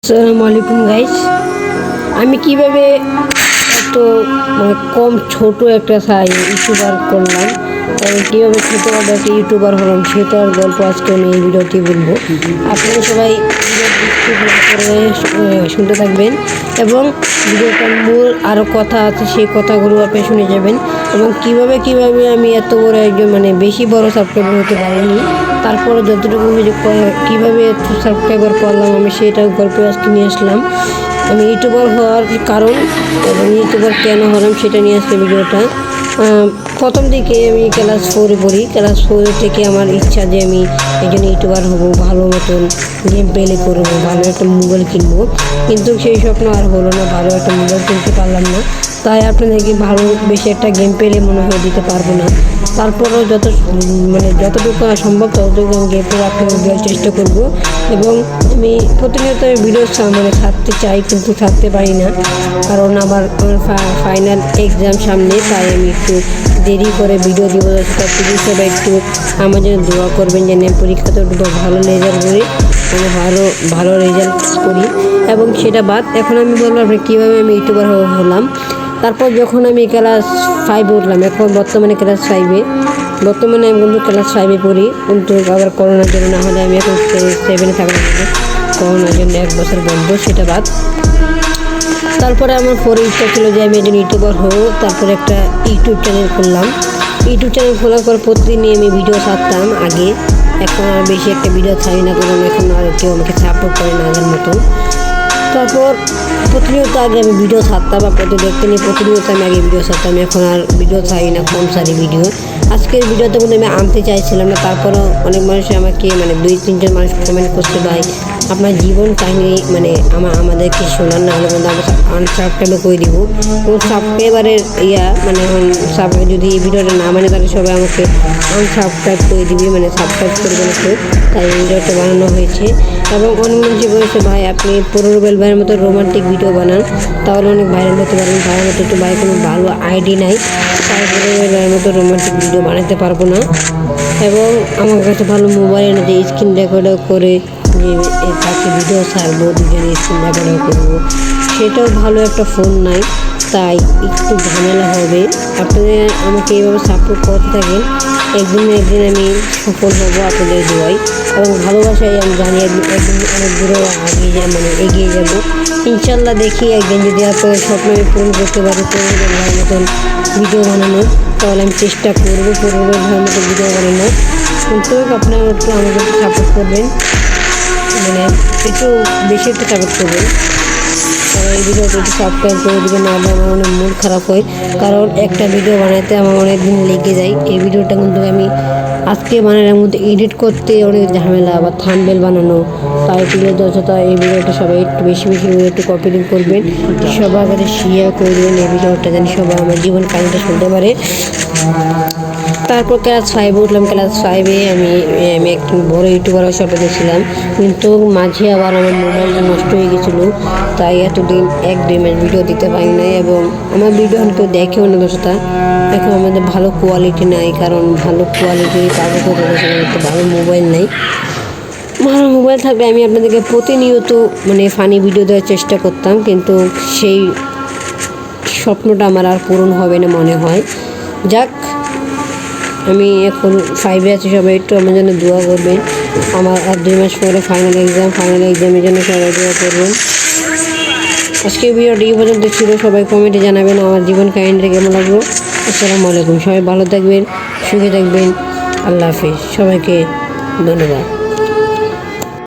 আসসালামু আলাইকুম গাইস। আমি কিভাবে এত কম ছোট একটা ইউটিউবার করলাম এবং কীভাবে ছোটোখাটো একটা ইউটিউবার হলাম সেটার গল্প আজকে আমি এই ভিডিওটি বলবো। আপনারা সবাই শুনতে থাকবেন এবং ভিডিওটার মূল আরও কথা আছে সেই কথাগুলো আপনি শুনে যাবেন এবং কিভাবে আমি এত বড় একজন বেশি বড় সাবস্ক্রাইবার হতে পারিনি, তারপরে যতটুকু কীভাবে সাবস্ক্রাইবার করলাম আমি সেটার গল্প আজকে নিয়ে আসলাম। আমি ইউটিউবার হওয়ার কারণ এবং ইউটিউবার কেন হলাম সেটা নিয়ে আসলে ভিডিওটা। প্রথম দিকে আমি ক্লাস 4 পড়ি। ক্লাস 4 থেকে আমার ইচ্ছা যে আমি একজন ইউটিউবার হব, ভালো মতন গেম প্লে করবো, ভালো একটা মোবাইল কিনবো, কিন্তু সেই স্বপ্ন আর হলো না। ভালো একটা মোবাইল কিনতে পারলাম না, তাই আপনাদেরকে ভালো বেশি একটা গেম প্লে মনে হয় দিতে পারবো না। তারপরেও যতটুকু সম্ভব ততটুকু আমি গেম প্লে আপনাদের দেওয়ার চেষ্টা করবো এবং আমি প্রতিনিয়ত ভিডিও ছাড়তে চাই কিন্তু ছাড়তে পারি না, কারণ আমার ফাইনাল এক্সাম সামনে, তাই আমি একটু দেরি করে ভিডিও দিব। প্লিজ সবাই একটু আমার জন্য দোয়া করবেন যেন পরীক্ষাতে ভালো রেজাল্ট করি, ভালো রেজাল্ট করি। এবং সেটা বাদ, এখন আমি বলবো আপনি কীভাবে আমি ইউটিউবার হলাম। তারপর যখন আমি ক্লাস 5 উঠলাম, এখন বর্তমানে ক্লাস 5-এ আমি কিন্তু ক্লাস 5-এ পড়ি, কিন্তু আবার করোনার জন্য না হলে আমি এখন 7-এ থাকলাম, করোনার জন্য 1 বছর বন্ধ। সেটা বাদ, তারপরে আমার পরে ইচ্ছা ছিল যে আমি একজন ইউটিউবার হবো। তারপরে একটা ইউটিউব চ্যানেল খুললাম। ইউটিউব চ্যানেল খোলার পর প্রতিদিনই আমি ভিডিও ছাড়তাম আগে। এখন আর বেশি একটা ভিডিও ছাড়ি না, কারণ এখন আর কেউ আমাকে সাপোর্ট করে না আগের মতন। তারপর প্রতিনিয়ত আগে আমি ভিডিও ছাড়তাম বা প্রতিনিয়ত আমি আগে ভিডিও ছাড়তাম, এখন আর ভিডিও ছাড়ি না, কম ছাড়ি ভিডিও। আজকের ভিডিওতে কিন্তু আমি আনতে চাইছিলাম না, তারপরেও অনেক মানুষ আমাকে 2-3জন মানুষ কমেন্ট করছে, ভাই আপনার জীবন কাহিনী আমাদেরকে শোনান, না হলে কিন্তু আমরা আনসাবস্ক্রাইব করে দিব। এবং সাবস্ক্রাইবারের যদি এই ভিডিওটা না তাহলে সবাই আমাকে আনসাবস্ক্রাইব করে দিবে, সাবস্ক্রাইব করবে না কেউ, তাই এই ভিডিওটা বানানো হয়েছে। এবং অনেক মানুষ বলেছে, ভাই আপনি রুবেল ভাইয়ের মতো রোমান্টিক ভিডিও বানান, তাহলে অনেক ভাইরাল হতে পারবেন। ভাইয়ের মতো একটু ভাই কোনো ভালো আইডি নাই, তাই রুবেল ভাইয়ের মতো রোমান্টিক ভিডিও বানাতে পারবো না। এবং আমার কাছে ভালো মোবাইল এনে যে স্ক্রিন রেকর্ডও করে যে তাকে ভিডিও ছাড়বো, দুজনে স্ক্রিন রেকর্ডও করবো, সেটাও ভালো একটা ফোন নাই, তাই একটু ঝামেলা হবে। আপনাদের আমাকে এইভাবে সাপোর্ট করতে থাকেন, একদিন না একদিন আমি সফল হবো আপনাদের দোয়াই এবং ভালোবাসায়। আমি জানি একদিন অনেক দূরে এগিয়ে যাব ইনশাল্লাহ। দেখি একদিন যদি আপনাদের স্বপ্ন আমি পূরণ করতে পারি, পূরণের ভাইয়ের মতন ভিডিও বানানো, তাহলে আমি চেষ্টা করবো পূরণের ভাইয়ের মতো ভিডিও বানানো। কিন্তু আপনারা একটু আমাকে সাপোর্ট করবেন, একটু বেশি একটু সাপোর্ট করবেন। এই ভিডিওটা একটু সাবস্ক্রাইব করে দেবেন, না হলে আমার অনেক মুড খারাপ হয়, কারণ একটা ভিডিও বানাতে আমার অনেক দিন লেগে যায়। এই ভিডিওটা কিন্তু আমি আজকে বানানোর মধ্যে এডিট করতে অনেক ঝামেলা, আবার থাম্বনেল বানানো, টাইটেলের যতটা। এই ভিডিওটা সবাই একটু বেশি একটু কপি লিঙ্ক করবেন, সবার কাছে শেয়ার করে দেবেন এই ভিডিওটা, যেন সবাই আমার জীবন কাহিনীটা শুনতে পারে। তারপর ক্লাস 5 উঠলাম। ক্লাস 5-এ আমি একটু বড় ইউটিউবারের স্বপ্নে ছিলাম, কিন্তু মাঝে আবার আমার মোবাইলটা নষ্ট হয়ে গেছিলো, তাই এতদিন 1-2 মাস ভিডিও দিতে পারি নাই এবং আমার ভিডিও কেউ দেখেও না দোষটা। এখন আমাদের ভালো কোয়ালিটি নাই, কারণ ভালো কোয়ালিটি পাবো তো একটু ভালো মোবাইল নেই। ভালো মোবাইল থাকলে আমি আপনাদেরকে প্রতিনিয়ত ফানি ভিডিও দেওয়ার চেষ্টা করতাম, কিন্তু সেই স্বপ্নটা আমার আর পূরণ হবে না মনে হয়। যাক, আমি এখন 5-এ আছি, সবাই একটু আমার জন্য দোয়া করবেন। আমার আর 2 মাস পরে ফাইনাল এক্সামের জন্য সবাই দোয়া করবেন। আজকে ভিডিওটি এই পর্যন্ত ছিল। সবাই কমেন্টে জানাবেন আমার জীবন কাহিনীটা কেমন লাগলো। আসসালামু আলাইকুম। সবাই ভালো থাকবেন, সুখে থাকবেন। আল্লাহ হাফিজ। সবাইকে ধন্যবাদ।